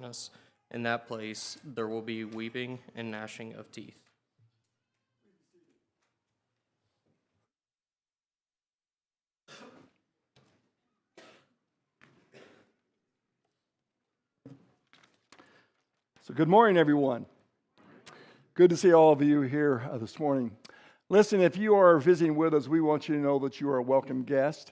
darkness. In that place there will be weeping and gnashing of teeth. So good morning, everyone. Good to see all of you here this morning. Listen, if you are visiting with us, we want you to know that you are a welcome guest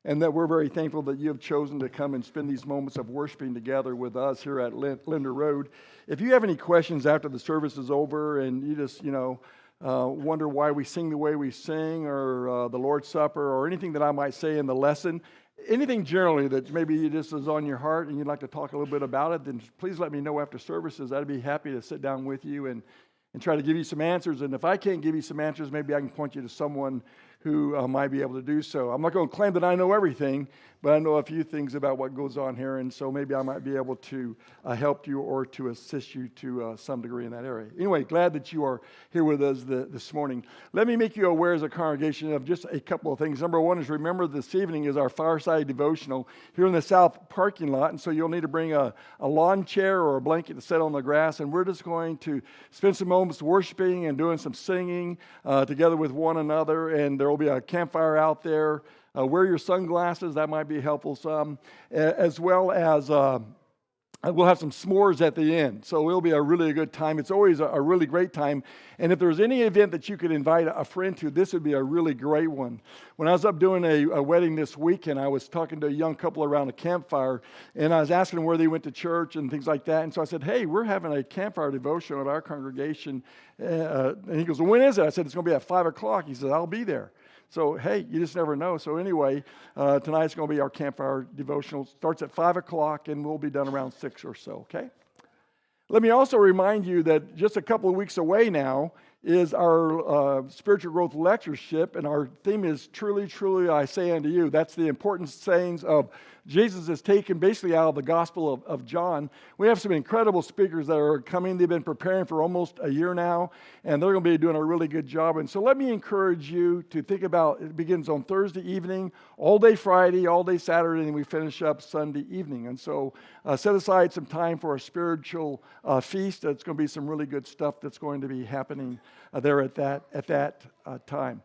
and that we're very thankful that you have chosen to come and spend these moments of worshiping together with us here at Linder Road. If you have any questions after the service is over and you just, wonder why we sing the way we sing or the Lord's Supper or anything that I might say in the lesson, anything generally that maybe just is on your heart and you'd like to talk a little bit about it, then please let me know after services. I'd be happy to sit down with you and try to give you some answers. And if I can't give you some answers, maybe I can point you to someone who might be able to do so. I'm not going to claim that I know everything, but I know a few things about what goes on here, and so maybe I might be able to help you or to assist you to some degree in that area. Anyway, glad that you are here with us this morning. Let me make you aware as a congregation of just a couple of things. Number one is remember this evening is our fireside devotional here in the south parking lot, and so you'll need to bring a lawn chair or a blanket to sit on the grass, and we're just going to spend some moments worshiping and doing some singing together with one another, and there will be a campfire out there. Wear your sunglasses, that might be helpful some, as well as we'll have some s'mores at the end. So it'll be a really good time. It's always a really great time. And if there's any event that you could invite a friend to, this would be a really great one. When I was up doing a wedding this weekend, I was talking to a young couple around a campfire, and I was asking them where they went to church and things like that. And so I said, hey, we're having a campfire devotion at our congregation. And he goes, well, when is it? I said, it's going to be at 5 o'clock. He said, I'll be there. So, hey, you just never know. So anyway, tonight's going to be our campfire devotional. Starts at 5 o'clock, and we'll be done around 6 or so, okay? Let me also remind you that just a couple of weeks away now is our spiritual growth lectureship, and our theme is Truly, Truly, I Say Unto You. That's the important sayings of Jesus is taken basically out of the Gospel of John. We have some incredible speakers that are coming. They've been preparing for almost a year now, and they're going to be doing a really good job. And so let me encourage you to think about, it begins on Thursday evening, all day Friday, all day Saturday, and we finish up Sunday evening. And so set aside some time for a spiritual feast. It's going to be some really good stuff that's going to be happening there at that time.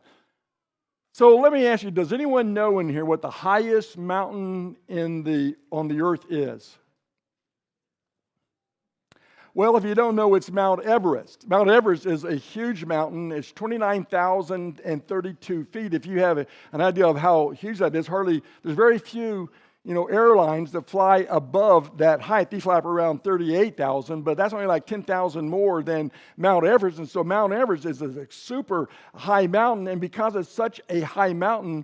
So let me ask you, does anyone know in here what the highest mountain on the earth is? Well, if you don't know, it's Mount Everest. Mount Everest is a huge mountain. It's 29,032 feet. If you have an idea of how huge that is, there's very few airlines that fly above that height. They fly up around 38,000, but that's only like 10,000 more than Mount Everest. And so Mount Everest is a super high mountain, and because it's such a high mountain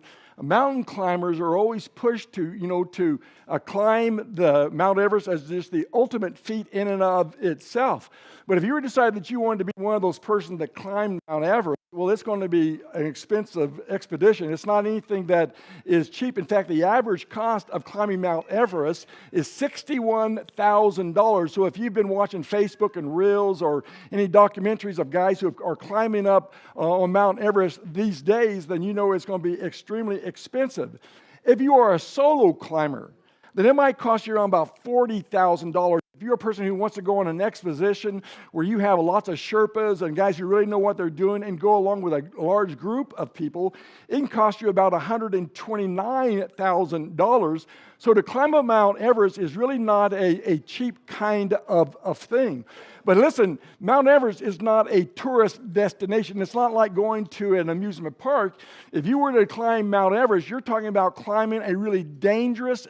climbers are always pushed to climb the Mount Everest as just the ultimate feat in and of itself. But if you were to decide that you wanted to be one of those persons that climbed Mount Everest, well, it's going to be an expensive expedition. It's not anything that is cheap. In fact, the average cost of climbing Mount Everest is $61,000. So if you've been watching Facebook and Reels or any documentaries of guys who are climbing up on Mount Everest these days, then you know it's going to be extremely expensive. If you are a solo climber, then it might cost you around about $40,000. If you're a person who wants to go on an expedition where you have lots of Sherpas and guys who really know what they're doing and go along with a large group of people, it can cost you about $129,000. So to climb up Mount Everest is really not a cheap kind of thing. But listen, Mount Everest is not a tourist destination. It's not like going to an amusement park. If you were to climb Mount Everest, you're talking about climbing a really dangerous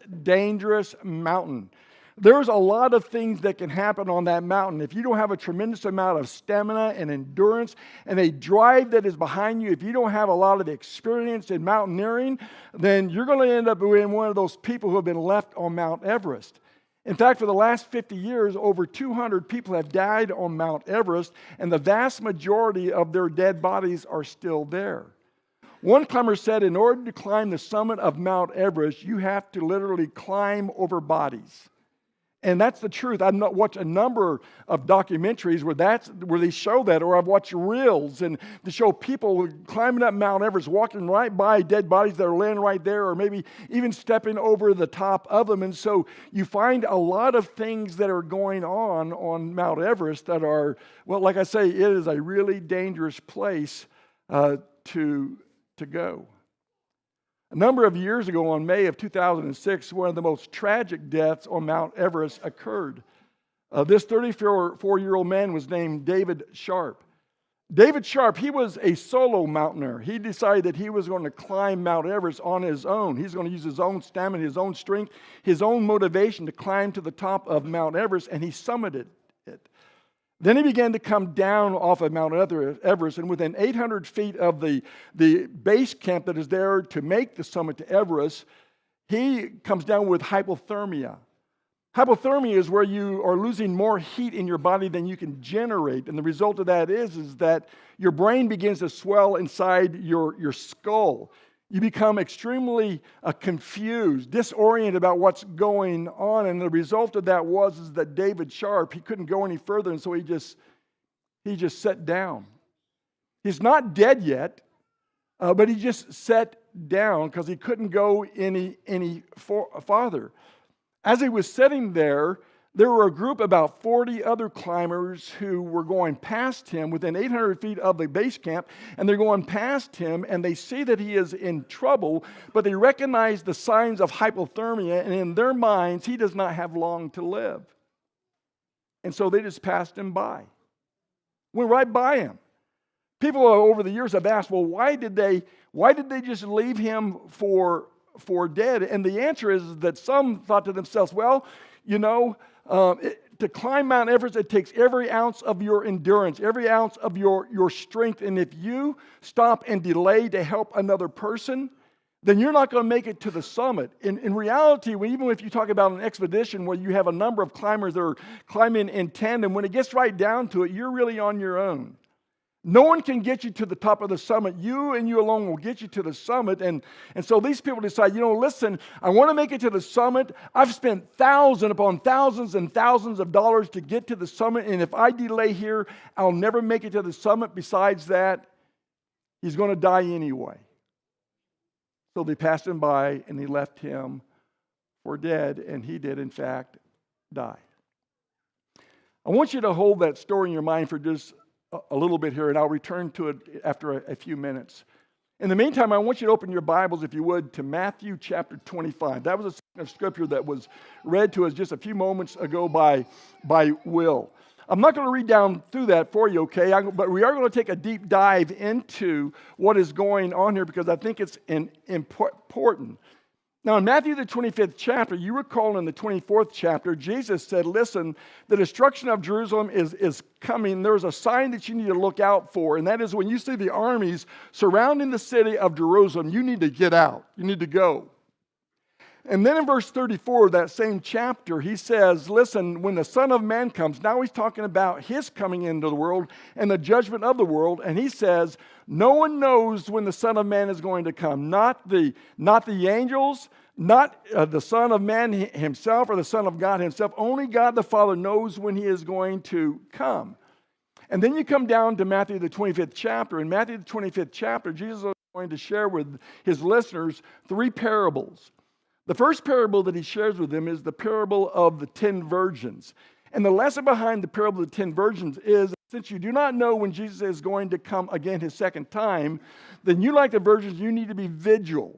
mountain. There's a lot of things that can happen on that mountain. If you don't have a tremendous amount of stamina and endurance and a drive that is behind you, if you don't have a lot of experience in mountaineering, then you're going to end up being one of those people who have been left on Mount Everest. In fact, for the last 50 years, over 200 people have died on Mount Everest, and the vast majority of their dead bodies are still there. One climber said, in order to climb the summit of Mount Everest, you have to literally climb over bodies. And that's the truth. I've watched a number of documentaries where they show that, or I've watched reels and to show people climbing up Mount Everest, walking right by dead bodies that are laying right there, or maybe even stepping over the top of them. And so you find a lot of things that are going on Mount Everest that are, well, like I say, it is a really dangerous place to go. A number of years ago, on May of 2006, one of the most tragic deaths on Mount Everest occurred. This 34-year-old man was named David Sharp. David Sharp, he was a solo mountaineer. He decided that he was going to climb Mount Everest on his own. He's going to use his own stamina, his own strength, his own motivation to climb to the top of Mount Everest, and he summited it. Then he began to come down off of Mount Everest, and within 800 feet of the base camp that is there to make the summit to Everest, he comes down with hypothermia. Hypothermia is where you are losing more heat in your body than you can generate, and the result of that is that your brain begins to swell inside your skull. You become extremely confused, disoriented about what's going on, and the result of that is that David Sharp, he couldn't go any further, and so he just sat down. He's not dead yet, but he just sat down because he couldn't go any farther. As he was sitting there were a group, about 40 other climbers, who were going past him within 800 feet of the base camp, and they're going past him, and they see that he is in trouble, but they recognize the signs of hypothermia, and in their minds, he does not have long to live. And so they just passed him by. Went right by him. People over the years have asked, well, why did they just leave him for dead? And the answer is that some thought to themselves, well, to climb Mount Everest, it takes every ounce of your endurance, every ounce of your strength. And if you stop and delay to help another person, then you're not going to make it to the summit. In reality, even if you talk about an expedition where you have a number of climbers that are climbing in tandem, when it gets right down to it, you're really on your own. No one can get you to the top of the summit. You and you alone will get you to the summit. And so these people decide, listen, I want to make it to the summit. I've spent thousands upon thousands and thousands of dollars to get to the summit. And if I delay here, I'll never make it to the summit. Besides that, he's going to die anyway. So they passed him by and they left him for dead. And he did, in fact, die. I want you to hold that story in your mind for just a little bit here, and I'll return to it after a few minutes. In the meantime, I want you to open your Bibles, if you would, to Matthew chapter 25. That was a scripture that was read to us just a few moments ago by Will. I'm not going to read down through that for you, okay? But we are going to take a deep dive into what is going on here because I think it's important. Now, in Matthew, the 25th chapter, you recall in the 24th chapter, Jesus said, listen, the destruction of Jerusalem is coming. There's a sign that you need to look out for, and that is when you see the armies surrounding the city of Jerusalem, you need to get out. You need to go. And then in verse 34 of that same chapter, he says, listen, when the Son of Man comes, now he's talking about his coming into the world and the judgment of the world, and he says, no one knows when the Son of Man is going to come. Not the angels, not the Son of Man himself or the Son of God himself. Only God the Father knows when he is going to come. And then you come down to Matthew the 25th chapter. In Matthew the 25th chapter, Jesus is going to share with his listeners 3 parables. The first parable that he shares with them is the parable of the 10 virgins. And the lesson behind the parable of the 10 virgins is, since you do not know when Jesus is going to come again his second time, then you, like the virgins, you need to be vigilant.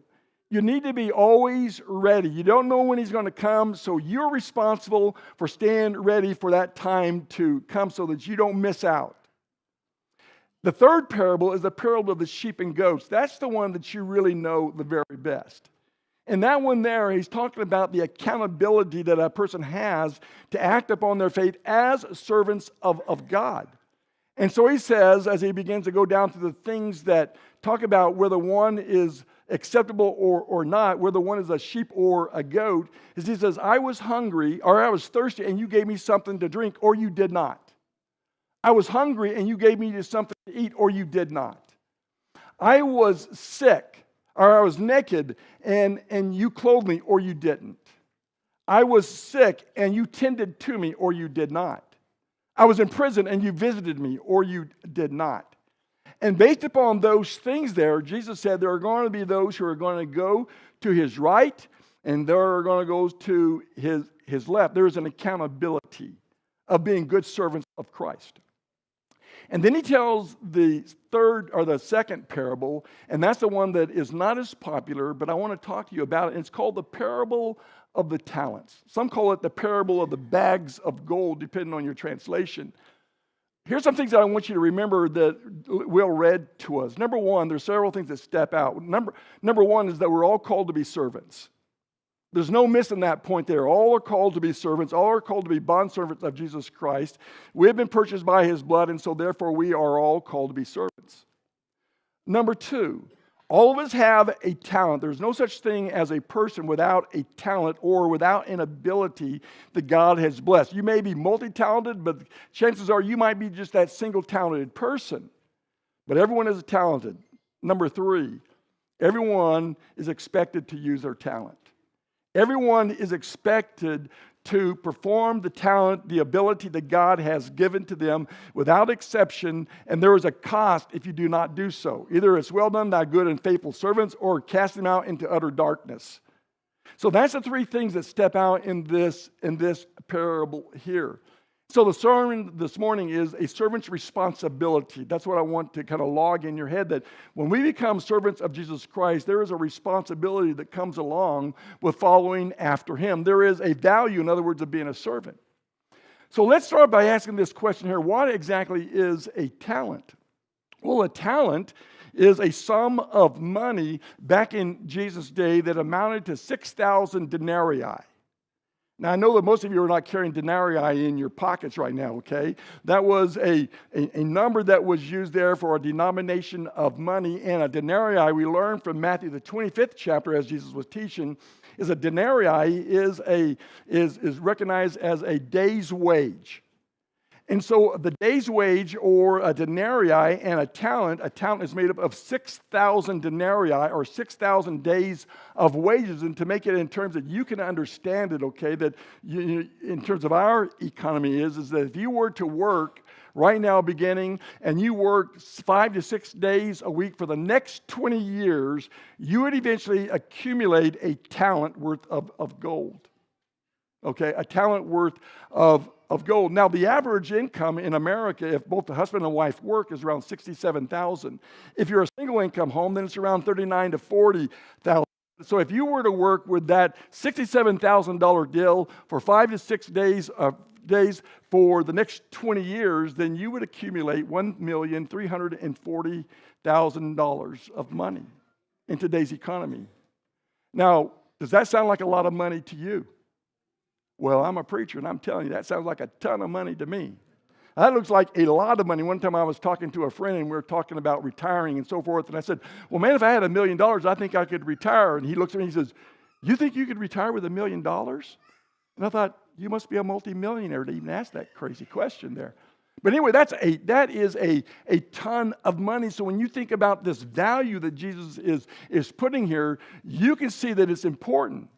You need to be always ready. You don't know when he's going to come, so you're responsible for staying ready for that time to come so that you don't miss out. The third parable is the parable of the sheep and goats. That's the one that you really know the very best. And that one there, he's talking about the accountability that a person has to act upon their faith as servants of God. And so he says, as he begins to go down through the things that talk about whether one is acceptable or not, whether one is a sheep or a goat, is he says, I was hungry, or I was thirsty, and you gave me something to drink, or you did not. I was hungry, and you gave me something to eat, or you did not. I was sick, or I was naked, and you clothed me, or you didn't. I was sick and you tended to me, or you did not. I was in prison and you visited me, or you did not. And based upon those things there, Jesus said there are going to be those who are going to go to his right and there are going to go to his left. There is an accountability of being good servants of Christ. And then he tells the third or the second parable, and that's the one that is not as popular, but I want to talk to you about it. And it's called the parable of the talents. Some call it the parable of the bags of gold, depending on your translation. Here's some things that I want you to remember that Will read to us. Number one, there's several things that step out. Number one is that we're all called to be servants. There's no missing that point there. All are called to be servants. All are called to be bondservants of Jesus Christ. We have been purchased by his blood, and so therefore we are all called to be servants. Number two, all of us have a talent. There's no such thing as a person without a talent or without an ability that God has blessed. You may be multi-talented, but chances are you might be just that single-talented person. But everyone is talented. Number three, everyone is expected to use their talent. Everyone is expected to perform the talent, the ability that God has given to them without exception, and there is a cost if you do not do so. Either it's well done, thy good and faithful servants, or cast them out into utter darkness. So that's the three things that step out in this parable here. So the sermon this morning is a servant's responsibility. That's what I want to kind of log in your head, that when we become servants of Jesus Christ, there is a responsibility that comes along with following after him. There is a value, in other words, of being a servant. So let's start by asking this question here. What exactly is a talent? Well, a talent is a sum of money back in Jesus' day that amounted to 6,000 denarii. Now, I know that most of you are not carrying denarii in your pockets right now, okay? That was a number that was used there for a denomination of money. And a denarii, we learned from Matthew, the 25th chapter, as Jesus was teaching, is a denarii is recognized as a day's wage. And so the day's wage, or a denarii, and a talent is made up of 6,000 denarii, or 6,000 days of wages. And to make it in terms that you can understand it, okay, that in terms of our economy is that if you were to work right now beginning, and you work 5 to 6 days a week for the next 20 years, you would eventually accumulate a talent worth of gold. Okay, a talent worth of gold. Now, the average income in America, if both the husband and wife work, is around $67,000. If you're a single income home, then it's around $39,000 to $40,000. So if you were to work with that $67,000 deal for 5 to 6 days for the next 20 years, then you would accumulate $1,340,000 of money in today's economy. Now, does that sound like a lot of money to you? Well, I'm a preacher, and I'm telling you, that sounds like a ton of money to me. That looks like a lot of money. One time I was talking to a friend, and we were talking about retiring and so forth, and I said, well, man, if I had $1 million, I think I could retire. And he looks at me and he says, you think you could retire with $1 million? And I thought, you must be a multimillionaire to even ask that crazy question there. But anyway, that is a ton of money. So when you think about this value that Jesus is putting here, you can see that it's important.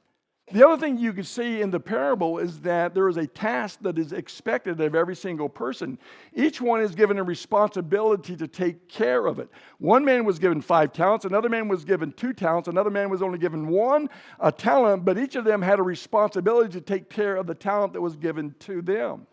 The other thing you can see in the parable is that there is a task that is expected of every single person. Each one is given a responsibility to take care of it. One man was given 5 talents, another man was given 2 talents, another man was only given 1 talent, but each of them had a responsibility to take care of the talent that was given to them.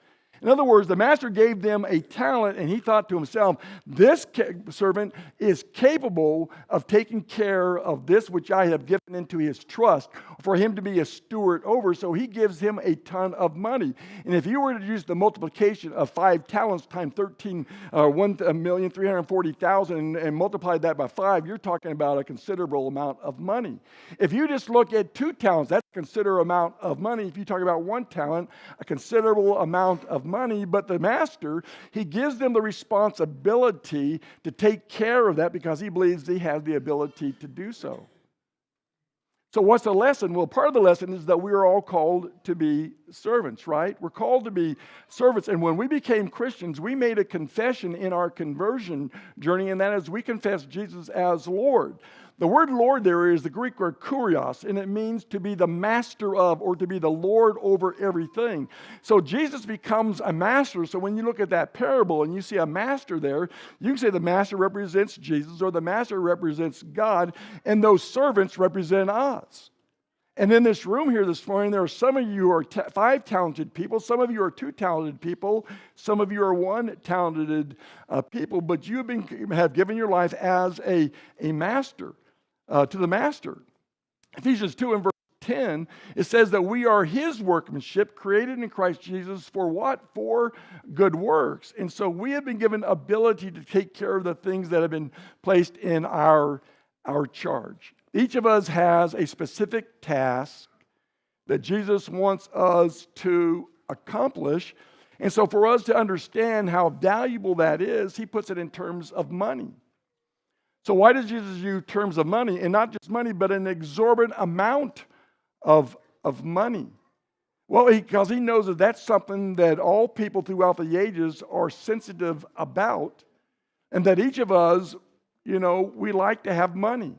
In other words, the master gave them a talent, and he thought to himself, this servant is capable of taking care of this which I have given into his trust for him to be a steward over. So he gives him a ton of money. And if you were to use the multiplication of 5 talents times 1,340,000 and multiply that by 5, you're talking about a considerable amount of money. If you just look at 2 talents, that's a considerable amount of money. If you talk about 1 talent, a considerable amount of money. But the master, he gives them the responsibility to take care of that because he believes he has the ability to do so. So what's the lesson? Well, part of the lesson is that we are all called to be servants, right? We're called to be servants. And when we became Christians, we made a confession in our conversion journey, and that is we confessed Jesus as Lord. The word Lord there is the Greek word kurios, and it means to be the master of or to be the Lord over everything. So Jesus becomes a master. So when you look at that parable and you see a master there, you can say the master represents Jesus or the master represents God, and those servants represent us. And in this room here this morning, there are some of you who are 5 talented people. Some of you are 2 talented people. Some of you are 1 talented people. But you have given your life as a master to the master. Ephesians 2 and verse 10, it says that we are his workmanship, created in Christ Jesus for what? For good works. And so we have been given ability to take care of the things that have been placed in our charge. Each of us has a specific task that Jesus wants us to accomplish. And so for us to understand how valuable that is, he puts it in terms of money. So why does Jesus use terms of money? And not just money, but an exorbitant amount of money. Well, because he knows that that's something that all people throughout the ages are sensitive about. And that each of us, we like to have money.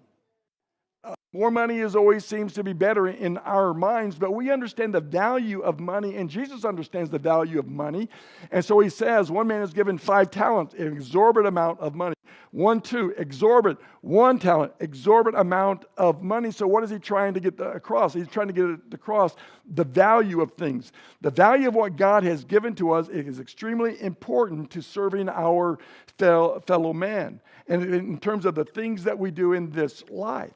More money always seems to be better in our minds, but we understand the value of money, and Jesus understands the value of money. And so he says, one man is given 5 talents, an exorbitant amount of money. 1, 2, exorbitant. 1 talent, exorbitant amount of money. So what is he trying to get across? He's trying to get across the value of things. The value of what God has given to us is extremely important to serving our fellow man, and in terms of the things that we do in this life.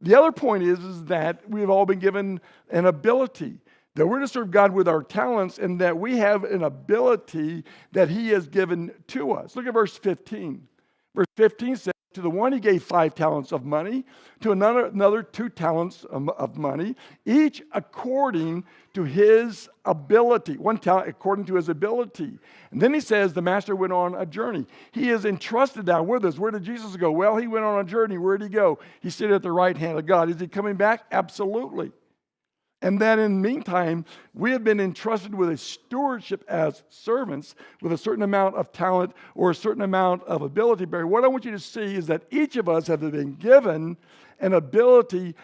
The other point is that we've all been given an ability, that we're to serve God with our talents, and that we have an ability that he has given to us. Look at verse 15. Verse 15 says, to the one he gave 5 talents of money, to another 2 talents of money, each according to his ability. 1 talent according to his ability. And then he says the master went on a journey. He is entrusted now with us. Where did Jesus go? Well, he went on a journey. Where did he go? He stood at the right hand of God. Is he coming back? Absolutely. And then in the meantime, we have been entrusted with a stewardship as servants with a certain amount of talent or a certain amount of ability. But what I want you to see is that each of us have been given an ability,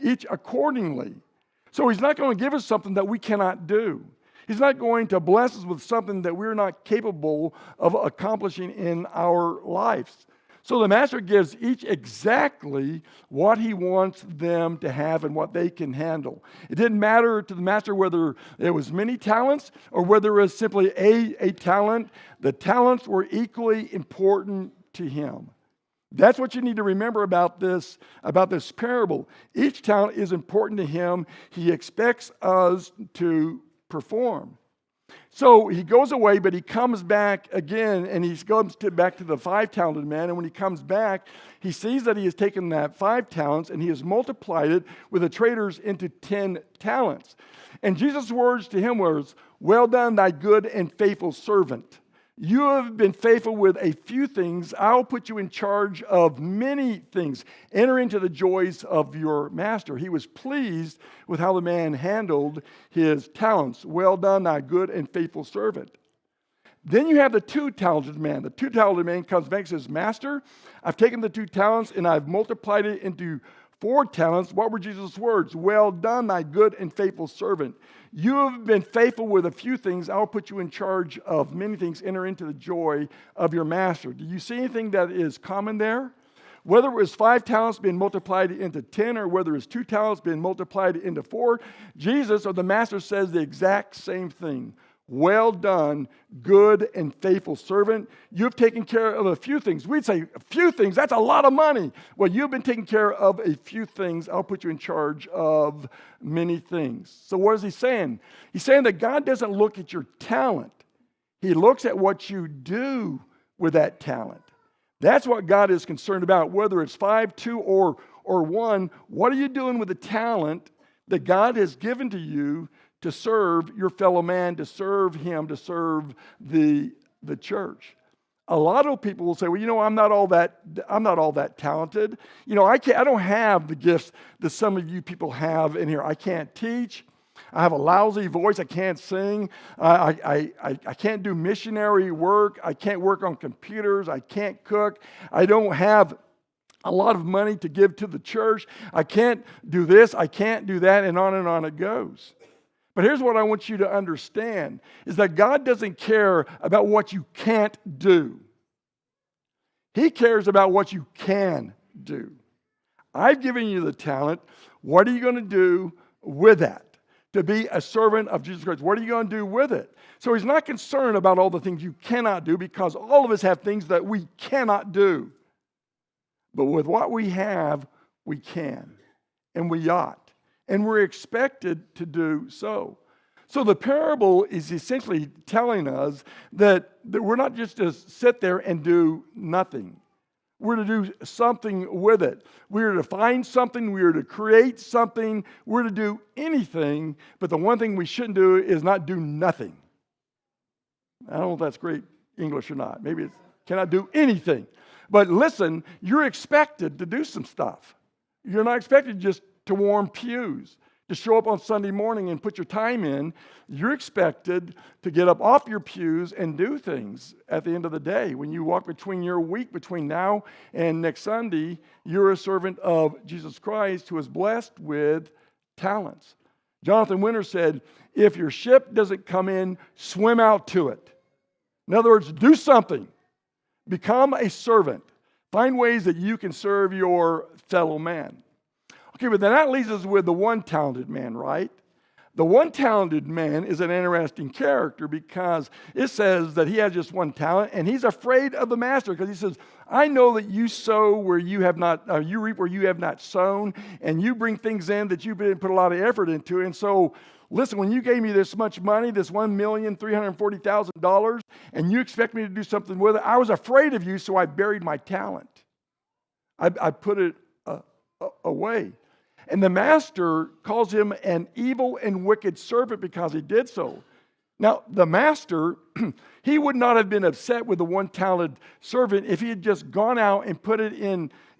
each accordingly. So he's not going to give us something that we cannot do. He's not going to bless us with something that we're not capable of accomplishing in our lives. So the master gives each exactly what he wants them to have and what they can handle. It didn't matter to the master whether there was many talents or whether it was simply a talent. The talents were equally important to him. That's what you need to remember about this parable. Each talent is important to him. He expects us to perform. So he goes away, but he comes back again, and he goes back to the 5-talented man. And when he comes back, he sees that he has taken that 5 talents and he has multiplied it with the traders into 10 talents. And Jesus' words to him was, well done, thy good and faithful servant. You have been faithful with a few things. I'll put you in charge of many things. Enter into the joys of your master. He was pleased with how the man handled his talents. Well done, thy good and faithful servant. Then you have the 2-talented man. The 2-talented man comes back and says, Master, I've taken the 2 talents and I've multiplied it into 4 talents. What were Jesus' words? Well done, thy good and faithful servant. You have been faithful with a few things. I'll put you in charge of many things. Enter into the joy of your master. Do you see anything that is common there? Whether it was 5 talents being multiplied into 10 or whether it's 2 talents being multiplied into 4, Jesus or the master says the exact same thing. Well done, good and faithful servant. You've taken care of a few things. We'd say a few things, that's a lot of money. Well, you've been taking care of a few things. I'll put you in charge of many things. So what is he saying? He's saying that God doesn't look at your talent. He looks at what you do with that talent. That's what God is concerned about, whether it's 5, 2, or 1. What are you doing with the talent that God has given to you to serve your fellow man, to serve him, to serve the church? A lot of people will say, well, I'm not all that talented. I don't have the gifts that some of you people have in here. I can't teach. I have a lousy voice. I can't sing. I can't do missionary work. I can't work on computers. I can't cook. I don't have a lot of money to give to the church. I can't do this. I can't do that. And on it goes. But here's what I want you to understand is that God doesn't care about what you can't do. He cares about what you can do. I've given you the talent. What are you going to do with that? To be a servant of Jesus Christ. What are you going to do with it? So he's not concerned about all the things you cannot do because all of us have things that we cannot do. But with what we have, we can. And we ought. And we're expected to do so. So the parable is essentially telling us that we're not just to sit there and do nothing. We're to do something with it. We're to find something. We're to create something. We're to do anything. But the one thing we shouldn't do is not do nothing. I don't know if that's great English or not. Maybe it's cannot do anything. But listen, you're expected to do some stuff. You're not expected just to warm pews, to show up on Sunday morning and put your time in. You're expected to get up off your pews and do things at the end of the day. When you walk between your week, between now and next Sunday, you're a servant of Jesus Christ who is blessed with talents. Jonathan Winter said, if your ship doesn't come in, swim out to it. In other words, do something. Become a servant. Find ways that you can serve your fellow man. Okay, but then that leaves us with the one talented man, right? The one talented man is an interesting character because it says that he has just one talent and he's afraid of the master because he says, I know that you sow where you have not, you reap where you have not sown, and you bring things in that you didn't put a lot of effort into. And so, listen, when you gave me this much money, this $1,340,000, and you expect me to do something with it, I was afraid of you, so I buried my talent. I put it away. And the master calls him an evil and wicked servant because he did so. Now, the master, he would not have been upset with the one talented servant if he had just gone out and put it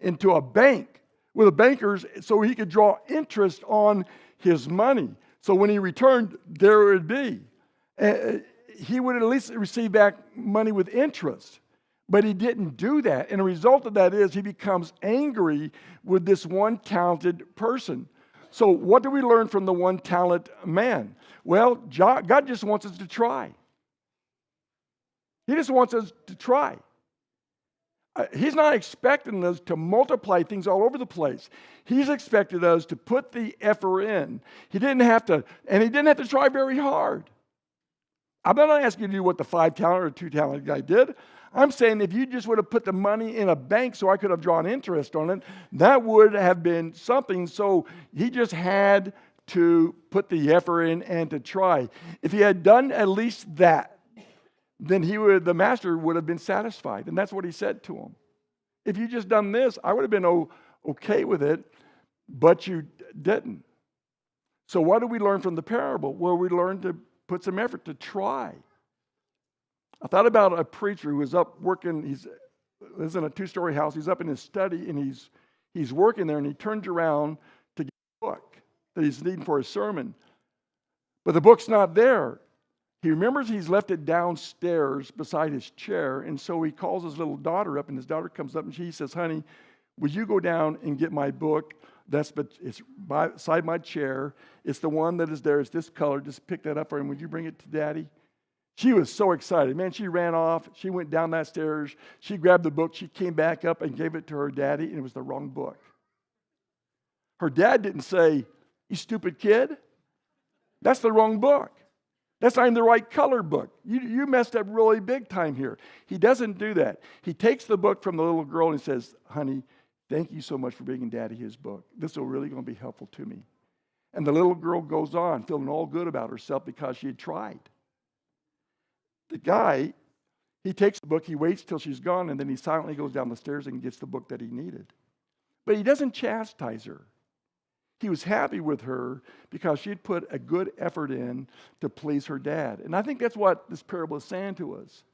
into a bank with the bankers so he could draw interest on his money. So when he returned, there it would be. He would at least receive back money with interest. But he didn't do that. And the result of that is he becomes angry with this one talented person. So what do we learn from the one talent man? Well, God just wants us to try. He just wants us to try. He's not expecting us to multiply things all over the place. He's expected us to put the effort in. He didn't have to try very hard. I'm not asking you to do what the 5-talent or 2-talent guy did. I'm saying if you just would have put the money in a bank so I could have drawn interest on it, that would have been something. So he just had to put the effort in and to try. If he had done at least that, then the master would have been satisfied. And that's what he said to him. If you just done this, I would have been okay with it, but you didn't. So what do we learn from the parable? Well, we learn to put some effort to try. I thought about a preacher who was up working. He lives in a 2-story house. He's up in his study, and he's working there, and he turns around to get a book that he's needing for his sermon. But the book's not there. He remembers he's left it downstairs beside his chair, and so he calls his little daughter up, and his daughter comes up, and she says, honey, would you go down and get my book? It's beside my chair. It's the one that is there. It's this color. Just pick that up for him. Would you bring it to Daddy? She was so excited. Man, she ran off. She went down that stairs. She grabbed the book. She came back up and gave it to her daddy, and it was the wrong book. Her dad didn't say, you stupid kid. That's the wrong book. That's not even the right color book. You messed up really big time here. He doesn't do that. He takes the book from the little girl and says, honey, thank you so much for bringing Daddy his book. This is really going to be helpful to me. And the little girl goes on, feeling all good about herself because she had tried. The guy, he takes the book, he waits till she's gone, and then he silently goes down the stairs and gets the book that he needed. But he doesn't chastise her. He was happy with her because she'd put a good effort in to please her dad. And I think that's what this parable is saying to us.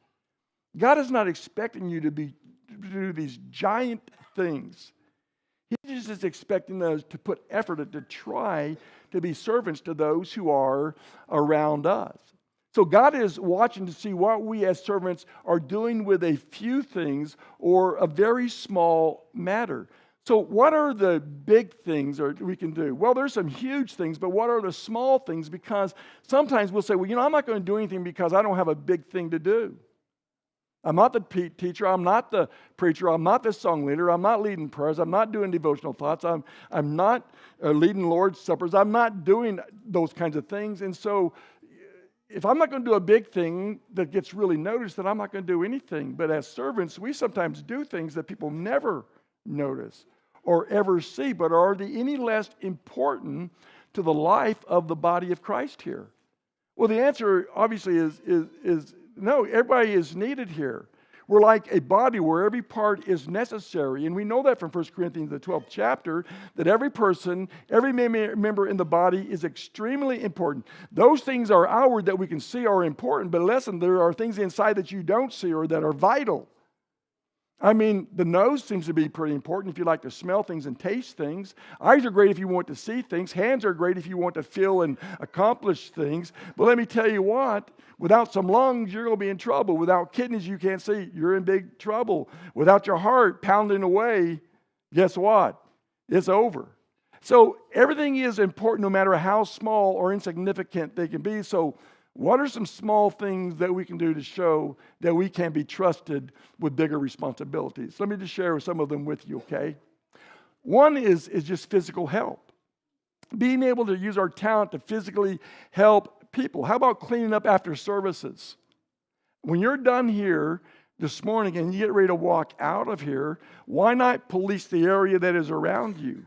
God is not expecting you to do these giant things. He's just expecting us to put effort to try to be servants to those who are around us. So God is watching to see what we as servants are doing with a few things or a very small matter. So what are the big things we can do? Well, there's some huge things, but what are the small things? Because sometimes we'll say, well, I'm not going to do anything because I don't have a big thing to do. I'm not the teacher. I'm not the preacher. I'm not the song leader. I'm not leading prayers. I'm not doing devotional thoughts. I'm not leading Lord's suppers. I'm not doing those kinds of things. And so if I'm not going to do a big thing that gets really noticed, then I'm not going to do anything. But as servants, we sometimes do things that people never notice or ever see. But are they any less important to the life of the body of Christ here? Well, the answer obviously is no. Everybody is needed here. We're like a body where every part is necessary. And we know that from 1 Corinthians, the 12th chapter, that every person, every member in the body is extremely important. Those things are outward that we can see are important, but listen, there are things inside that you don't see or that are vital. I mean, the nose seems to be pretty important if you like to smell things and taste things. Eyes are great if you want to see things. Hands are great if you want to feel and accomplish things. But let me tell you what, without some lungs, you're going to be in trouble. Without kidneys, you can't see. You're in big trouble. Without your heart pounding away, guess what? It's over. So everything is important no matter how small or insignificant they can be. So what are some small things that we can do to show that we can be trusted with bigger responsibilities? Let me just share some of them with you, okay? One is just physical help. Being able to use our talent to physically help people. How about cleaning up after services? When you're done here this morning and you get ready to walk out of here, why not police the area that is around you?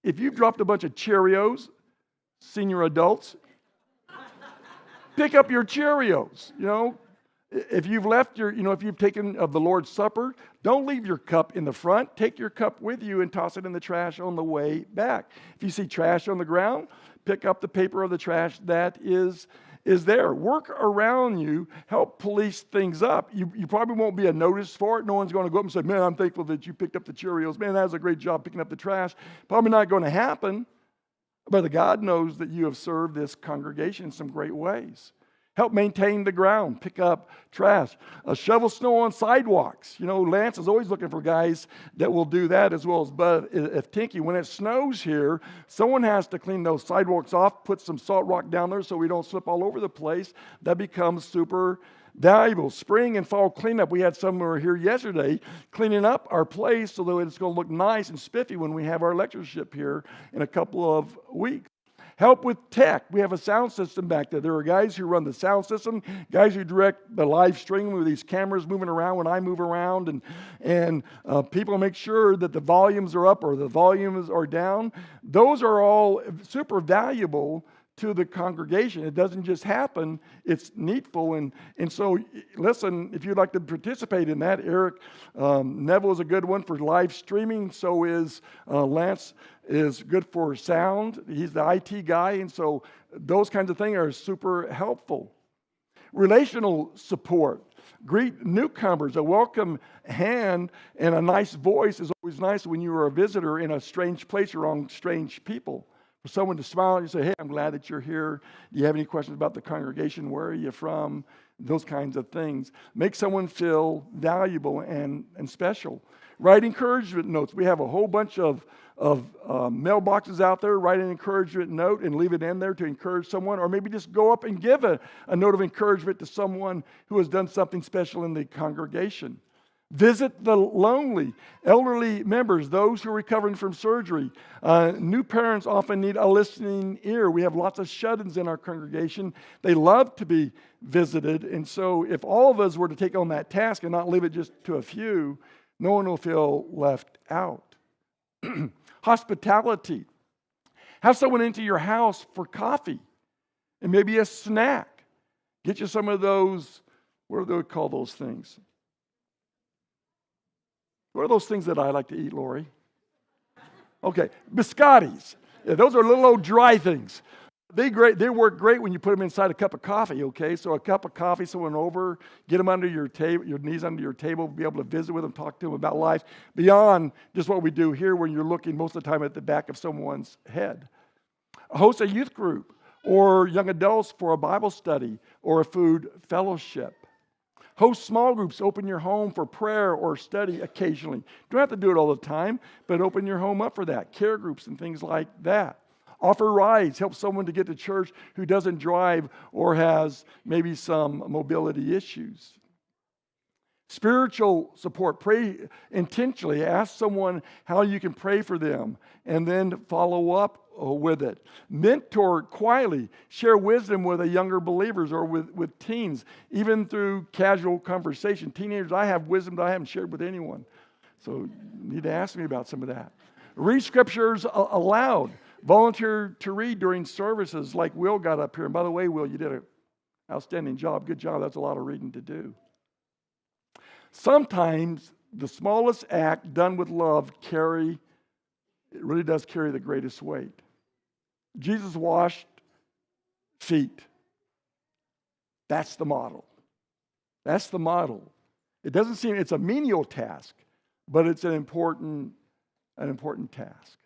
If you've dropped a bunch of Cheerios, senior adults, pick up your Cheerios. If you've left if you've taken of the Lord's Supper, don't leave your cup in the front. Take your cup with you and toss it in the trash on the way back. If you see trash on the ground, pick up the paper of the trash that is there. Work around you. Help police things up. You probably won't be a notice for it. No one's going to go up and say, man, I'm thankful that you picked up the Cheerios. Man, that was a great job picking up the trash. Probably not going to happen. But God knows that you have served this congregation in some great ways. Help maintain the ground, pick up trash, shovel snow on sidewalks. Lance is always looking for guys that will do that as well as Bud. If Tinky, when it snows here, someone has to clean those sidewalks off, put some salt rock down there so we don't slip all over the place. That becomes super valuable. Spring and fall cleanup. We had some who were here yesterday cleaning up our place so that it's going to look nice and spiffy when we have our lectureship here in a couple of weeks. Help with tech. We have a sound system back there. There are guys who run the sound system, guys who direct the live stream with these cameras moving around when I move around, and people make sure that the volumes are up or the volumes are down. Those are all super valuable to the congregation. It doesn't just happen. It's needful. And so, listen, if you'd like to participate in that, Eric Neville is a good one for live streaming. So is Lance is good for sound. He's the IT guy. And so those kinds of things are super helpful. Relational support. Greet newcomers. A welcome hand and a nice voice is always nice when you are a visitor in a strange place around strange people. For someone to smile and say, hey, I'm glad that you're here. Do you have any questions about the congregation? Where are you from? Those kinds of things. Make someone feel valuable and special. Write encouragement notes. We have a whole bunch of mailboxes out there. Write an encouragement note and leave it in there to encourage someone. Or maybe just go up and give a note of encouragement to someone who has done something special in the congregation. Visit the lonely, elderly members, those who are recovering from surgery. New parents often need a listening ear. We have lots of shut-ins in our congregation. They love to be visited. And so if all of us were to take on that task and not leave it just to a few, no one will feel left out. Hospitality. Have someone into your house for coffee and maybe a snack. Get you some of those, what do they call those things? What are those things that I like to eat, Lori? Okay, biscottis. Yeah, those are little old dry things. They work great when you put them inside a cup of coffee, okay? So a cup of coffee, someone over, get them under your table, your knees under your table, be able to visit with them, talk to them about life, beyond just what we do here when you're looking most of the time at the back of someone's head. Host a youth group. or young adults for a Bible study or a food fellowship. Host small groups. Open your home for prayer or study occasionally. You don't have to do it all the time, but open your home up for that. Care groups and things like that. Offer rides. Help someone to get to church who doesn't drive or has maybe some mobility issues. Spiritual support. Pray intentionally. Ask someone how you can pray for them and then follow up with it. Mentor quietly. Share wisdom with the younger believers or with teens, even through casual conversation. Teenagers, I have wisdom that I haven't shared with anyone. So you need to ask me about some of that. Read scriptures aloud. Volunteer to read during services like Will got up here. And by the way, Will, you did an outstanding job. Good job. That's a lot of reading to do. Sometimes the smallest act done with love really does carry the greatest weight. Jesus washed feet. That's the model. That's the model. It doesn't seem, it's a menial task, but it's an important task.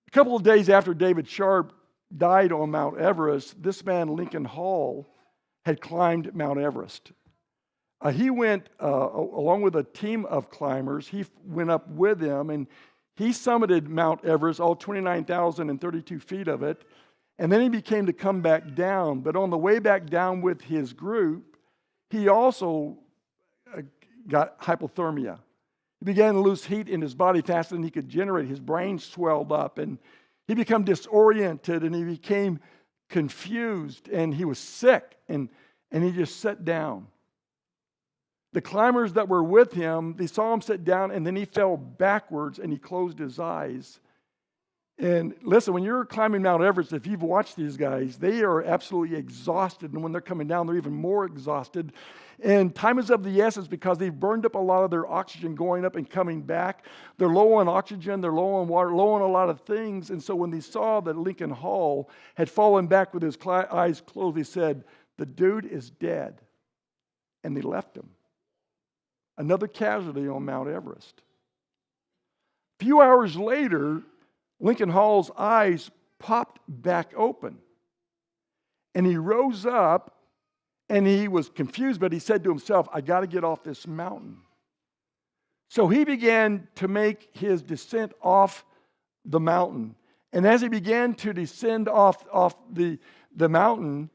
A couple of days after David Sharp died on Mount Everest, this man, Lincoln Hall, had climbed Mount Everest. He went, along with a team of climbers, he went up with him, and he summited Mount Everest, all 29,032 feet of it, and then he became to come back down. But on the way back down with his group, he also got hypothermia. He began to lose heat in his body faster than he could generate. His brain swelled up, and he became disoriented, and he became confused, and he was sick, and he just sat down. The climbers that were with him, they saw him sit down, and then he fell backwards, and he closed his eyes. And listen, when you're climbing Mount Everest, if you've watched these guys, they are absolutely exhausted. And when they're coming down, they're even more exhausted. And time is of the essence because they've burned up a lot of their oxygen going up and coming back. They're low on oxygen, they're low on water, low on a lot of things. And so when they saw that Lincoln Hall had fallen back with his eyes closed, they said, "The dude is dead." And they left him. Another casualty on Mount Everest. A few hours later, Lincoln Hall's eyes popped back open. And he rose up, and he was confused, but he said to himself, "I got to get off this mountain." So he began to make his descent off the mountain. And as he began to descend off the mountain,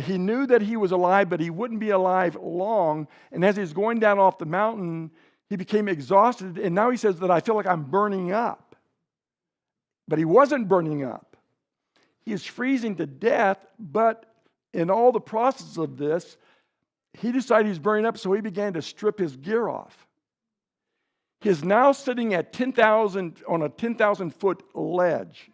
he knew that he was alive, but he wouldn't be alive long. And as he's going down off the mountain, he became exhausted. And now he says that I feel like I'm burning up. But he wasn't burning up. He is freezing to death. But in all the process of this, he decided he's burning up, so he began to strip his gear off. He's now sitting at 10,000 on a 10,000-foot ledge.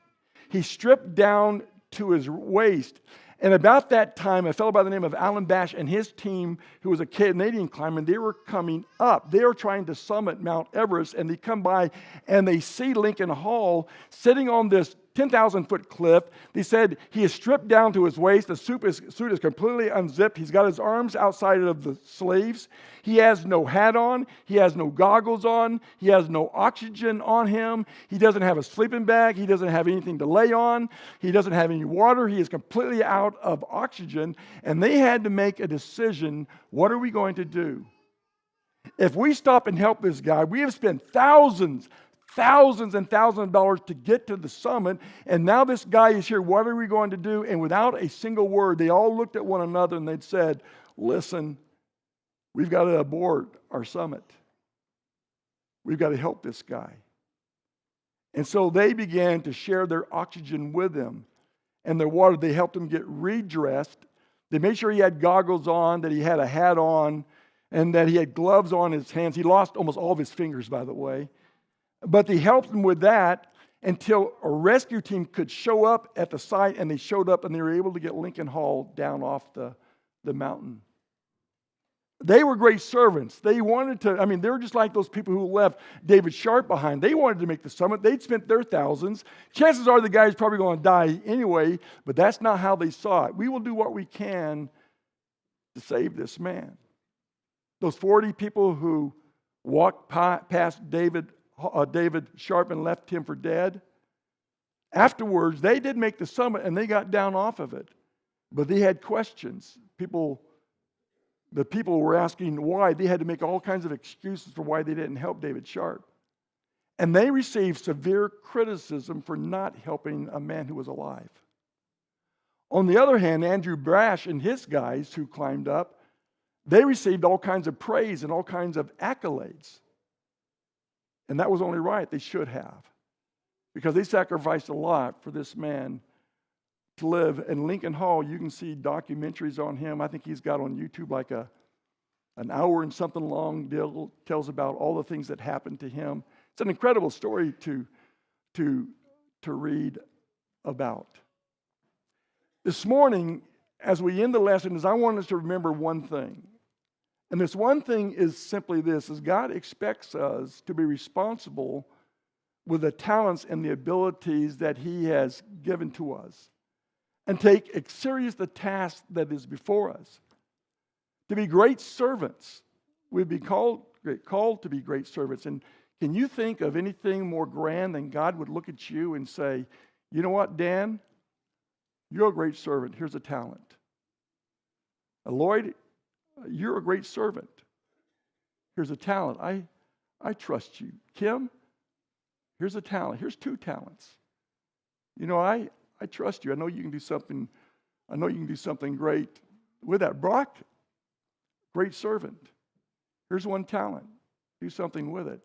He stripped down to his waist. And about that time, a fellow by the name of Alan Bash and his team, who was a Canadian climber, they were coming up. They were trying to summit Mount Everest, and they come by and they see Lincoln Hall sitting on this 10,000-foot cliff. They said he is stripped down to his waist. The suit is completely unzipped. He's got his arms outside of the sleeves. He has no hat on. He has no goggles on. He has no oxygen on him. He doesn't have a sleeping bag. He doesn't have anything to lay on. He doesn't have any water. He is completely out of oxygen. And they had to make a decision. What are we going to do? If we stop and help this guy, we have spent thousands and thousands of dollars to get to the summit, and now this guy is here. What are we going to do? And without a single word, they all looked at one another and they'd said, "Listen, we've got to abort our summit. We've got to help this guy." And so they began to share their oxygen with him and their water. They helped him get redressed. They made sure he had goggles on, that he had a hat on, and that he had gloves on his hands. He lost almost all of his fingers, by the way. But they helped him with that until a rescue team could show up at the site, and they showed up, and they were able to get Lincoln Hall down off the mountain. They were great servants. They wanted to, they were just like those people who left David Sharp behind. They wanted to make the summit. They'd spent their thousands. Chances are the guy's probably going to die anyway, but that's not how they saw it. We will do what we can to save this man. Those 40 people who walked past David Sharp and left him for dead, Afterwards, they did make the summit and they got down off of it. But they had questions. The people were asking why. They had to make all kinds of excuses for why they didn't help David Sharp. And they received severe criticism for not helping a man who was alive. On the other hand, Andrew Brash and his guys who climbed up, they received all kinds of praise and all kinds of accolades. And that was only right. They should have. Because they sacrificed a lot for this man to live. In Lincoln Hall, you can see documentaries on him. I think he's got on YouTube like an hour and something long deal, tells about all the things that happened to him. It's an incredible story to read about. This morning, as we end the lesson, I want us to remember one thing. And this one thing is simply this, is God expects us to be responsible with the talents and the abilities that He has given to us, and take serious the task that is before us. To be great servants. We'd be called to be great servants. And can you think of anything more grand than God would look at you and say, you know what, Dan? You're a great servant. Here's a talent. Lloyd, you're a great servant. Here's a talent. I trust you. Kim, here's a talent. Here's 2 talents. You know, I trust you. I know you can do something. I know you can do something great with that. Brock, great servant. Here's 1 talent. Do something with it.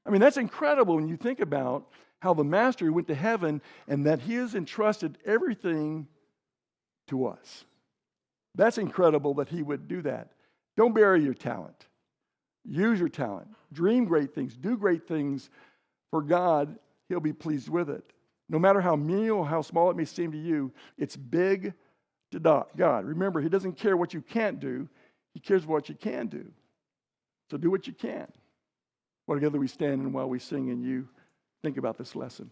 I mean, that's incredible when you think about how the Master went to heaven and that He has entrusted everything to us. That's incredible that He would do that. Don't bury your talent. Use your talent. Dream great things. Do great things for God. He'll be pleased with it. No matter how menial or how small it may seem to you, it's big to God. Remember, He doesn't care what you can't do. He cares what you can do. So do what you can. Well, together we stand and while we sing and you think about this lesson.